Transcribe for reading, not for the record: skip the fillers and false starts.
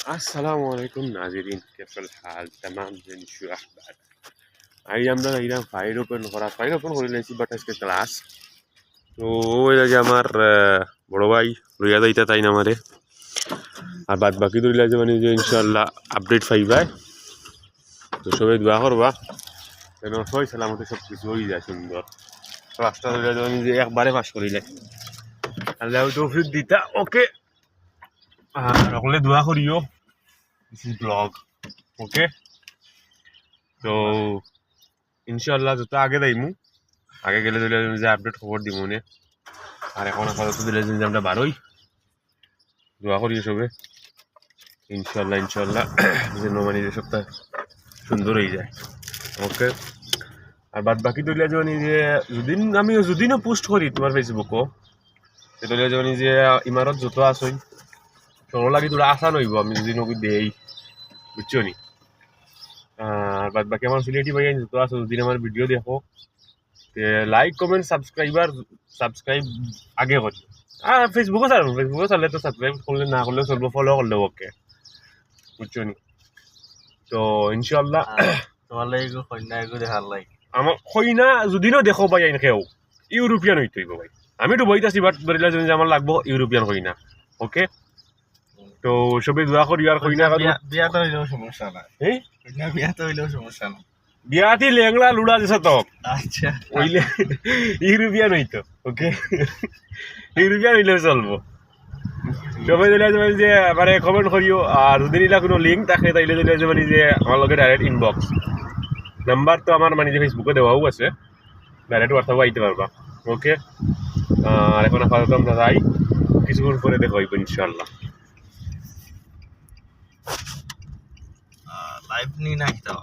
السلام عليكم ناظرين، كيف الحال؟ تمام زين شو أخبار؟ أيام ده إيران فاير open করে লেছি but আজকে class তো ওই যে আমার বড় ভাই লইয়া যাইতা তাই না আমারে আর বাদ বাকি ধরিলা যে মানে যে ইনশাআল্লাহ আপডেট পাইবা তো সবাই দোয়া করবা যেন সই সালামতে সব কিছু হয়ে যায় সুন্দর ক্লাসটা ধরিলা যে মানে যে একবারে পাস করিলে আল্লাহ তৌফিক দিতা ওকে আর সকলে দোয়া করিও দিস ইজ ব্লগ ওকে তো ইনশাআল্লাহ যত আগে যাইমু আগে গেলে দিলে যে আপডেট খবর দিব মনে আর এখন আপাতত দিলে যে আমরা বারোই দোয়া করি সবে ইনশাআল্লাহ যেন মানে যে সপ্তাহ সুন্দর হয়ে যায় ওকে আর বাদ বাকি দিলে যে মানে যে আমি যদিনও পোস্ট করি তোমার ফেসবুকও সেটা যে মানে যে ইমারত যত আসই সরল লাগি তোরা আশা নইব আমি যদি নবী দেই বুঝছো নি আর বাদ বাকি আমার সিলেটি ভাই যত আছে যদি আমার ভিডিও দেখো লাইক কমেন্ট সাবস্ক্রাইব আগে করি আর ফেসবুকও চালে তো সাবস্ক্রাইব করলে না করলে চলবো ফলো করলে ওকে বুঝছো নি তো ইনশাআল্লাহ তোমার লাগে কন্যা এগো দেখার লাগে আমার কইনা যদিও দেখো ভাই আইন কেউ ইউরোপিয়ান হইতে হইব ভাই আমি তো বইতাছি বাট ধরিলা যে আমার লাগবো ইউরোপিয়ান কইনা ওকে তো সবে দোয়া করি আর কইনা বিয়াতে হইলেও সমস্যা নাই এই কন্যা বিয়াতে হইলেও সমস্যা নাই বিয়াতি লেংলা লুড়া দিছে তো আচ্ছা ওইলে ইউরোপিয়ান হইতো ওকে ইউরোপিয়ান হইলেও চলবো সবাই দিলে যে মানে কমেন্ট করিও আর যদি নিলা কোনো লিঙ্ক থাকে তাইলে দিলে যে মানে যে আমার লগে ডাইরেক্ট ইনবক্স নাম্বার তো আমার মানে যে ফেসবুকে দেওয়াও আছে ডাইরেক্ট হোয়াটসঅ্যাপে আইতে পারবা ওকে আর এখন আপাতত আমরা যাই কিছুক্ষণ পরে দেখা হইব ইনশাআল্লাহ লাইভ নি নাই তো